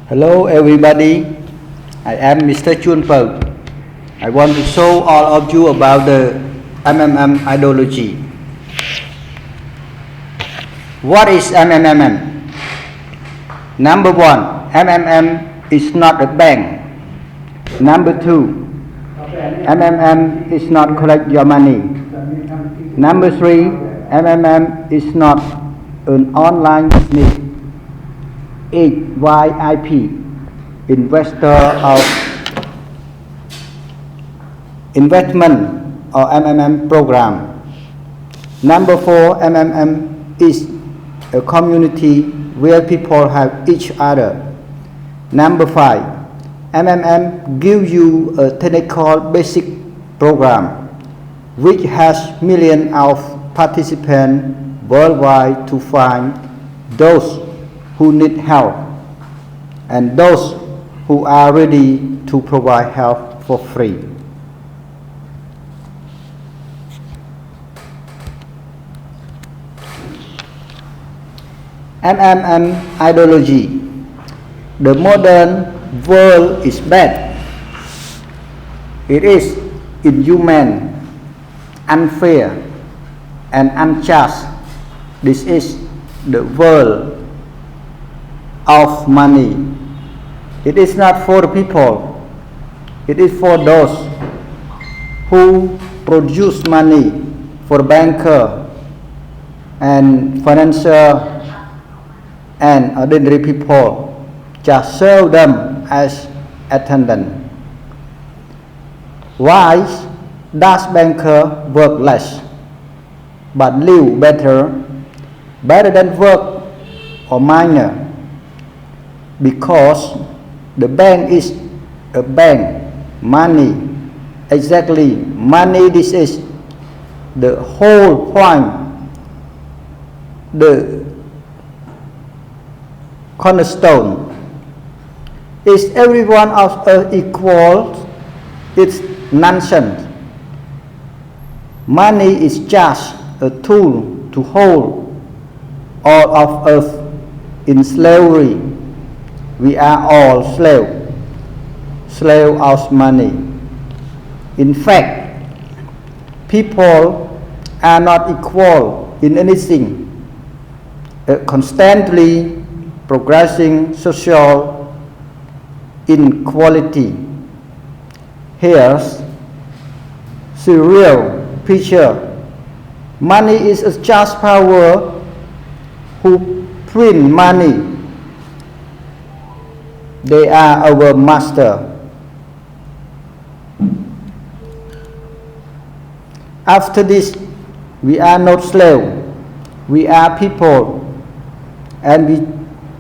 Hello everybody, I am Mr. Chun Po. I want to show all of you about the MMM ideology. What is MMM? Number one, MMM is not a bank. Number two, MMM is not collect your money. Number three, MMM is not an online business. YIP, investor of investment or MMM program. Number four, MMM is a community where people have each other. Number five, MMM gives you a technical basic program which has millions of participants worldwide to find those who need help and those who are ready to provide help for free. MMM ideology. The modern world is bad. It is inhuman, unfair, and unjust. This is the world of money. It is not for the people. It is for those who produce money for banker and financial and ordinary people. Just serve them as attendant. Why does banker work less but live better than work or miner? Because the bank is a bank, money, exactly, money, this is the whole point, the cornerstone. Is every one of us equal? It's nonsense. Money is just a tool to hold all of us in slavery. We are all slave of money. In fact, people are not equal in anything. A constantly progressing social inequality. Here's the real picture. Money is a just power who print money. They are our master. After this, we are not slaves. We are people, and we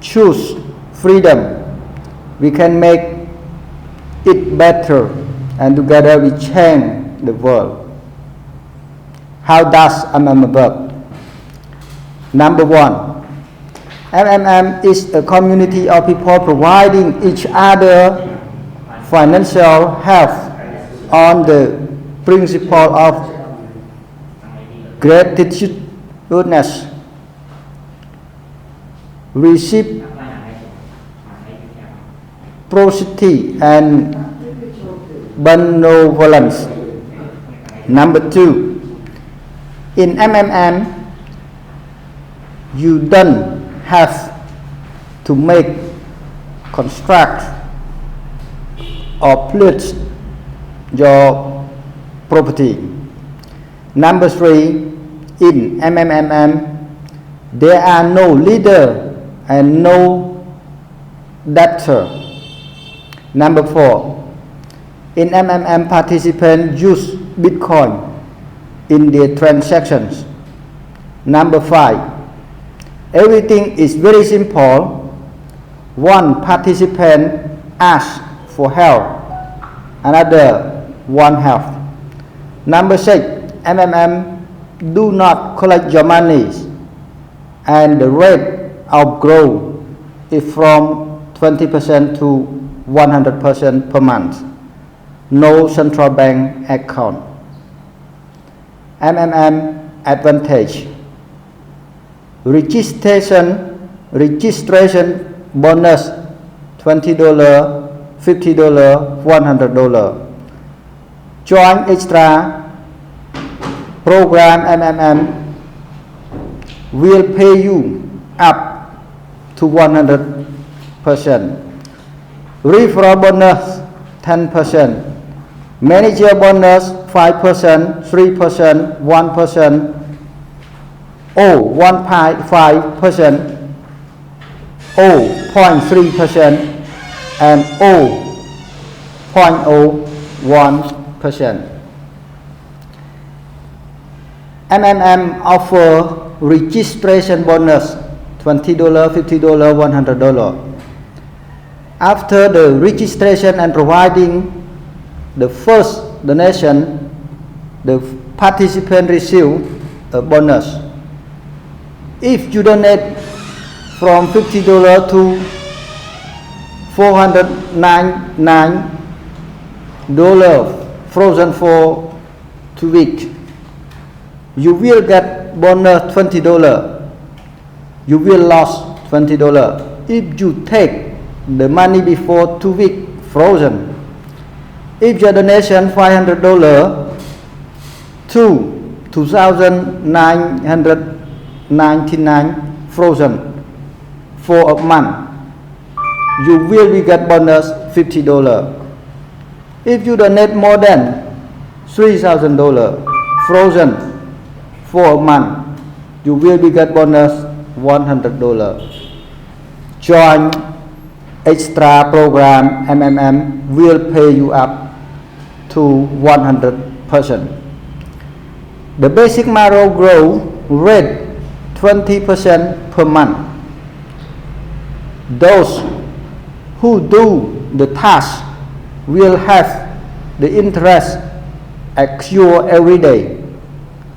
choose freedom. We can make it better, and together we change the world. How does MMM work? Number one, MMM is a community of people providing each other financial help on the principle of gratitude, reciprocity, and benevolence. Number two, in MMM, you don't have to make, construct, or pledge your property. Number three, in MMM, there are no leader and no debtor. Number four, in MMM, participants use Bitcoin in their transactions. Number five, everything is very simple. One participant asks for help, another want help. Number six, MMM do not collect your money, and the rate of growth is from 20% to 100% per month. No central bank account. MMM advantage. Registration bonus $20, $50, $100. Join extra program MMM will pay you up to 100%. Referral bonus 10%. Manager bonus 5%, 3%, 1%, or 1.5%, or 0.3%, and 0.01%. MMM offer registration bonus $20, $50, $100. After the registration and providing the first donation, the participant receive a bonus. If you donate from $50 to $499 frozen for 2 weeks, you will get bonus $20. You will lose $20 if you take the money before 2 weeks frozen. If your donation $500 to 2,999 frozen for a month, you will get bonus $50. If you donate more than $3,000 frozen for a month, you will get bonus $100. Join extra program MMM will pay you up to 100%. The basic marrow growth rate 20% per month. Those who do the task will have the interest accrue every day.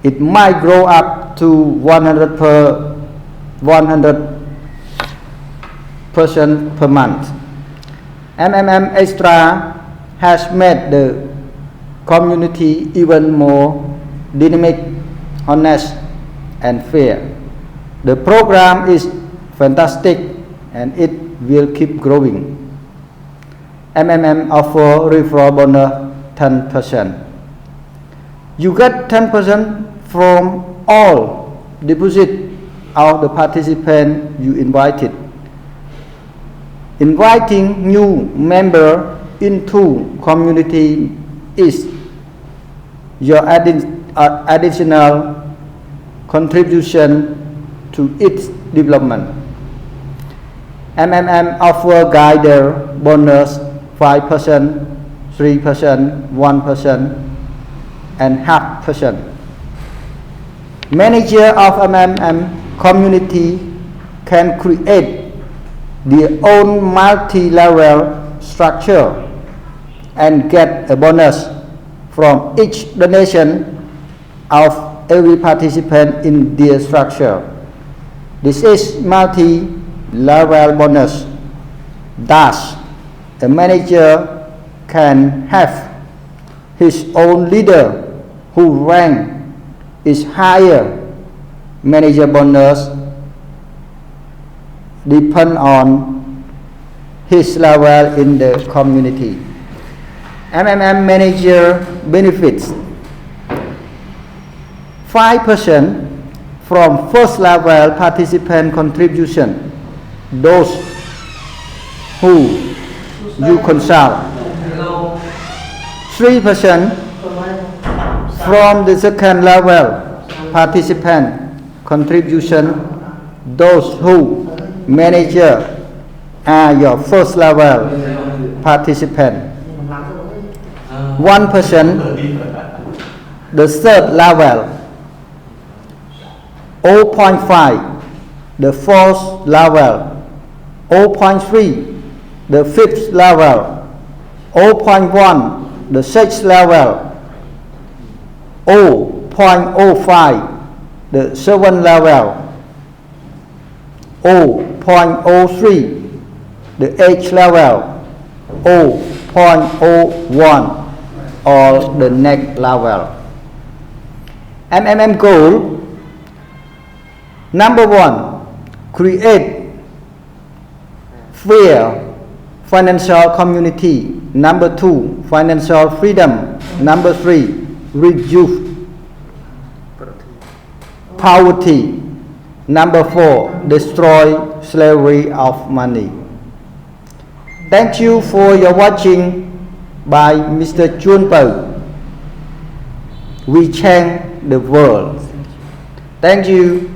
It might grow up to 100% per month. MMM Extra has made the community even more dynamic, honest, and fair. The program is fantastic and it will keep growing. MMM offer referral bonus 10%. You get 10% from all deposit of the participant you invited. Inviting new member into community is your additional contribution to its development. MMM offer guider bonus 5%, 3%, 1%, and 0.5%. Manager of MMM community can create their own multi-level structure and get a bonus from each donation of every participant in their structure. This is multi-level bonus. Thus, a manager can have his own leader whose rank is higher. Manager bonus depend on his level in the community. MMM manager benefits 5% from first level participant contribution, those who you consult. 3% from the second level participant contribution, those who manager are your first level participant. 1% the third level, 0.5 the fourth level, 0.3 the fifth level, 0.1 the sixth level, 0.05 the seventh level, 0.03 the eighth level, 0.01 or the next level. MMM goal: number 1, create fair, financial community. Number 2, financial freedom. Number 3, reduce poverty. Number 4, destroy slavery of money. Thank you for your watching by Mr. Chuan Po. We change the world. Thank you.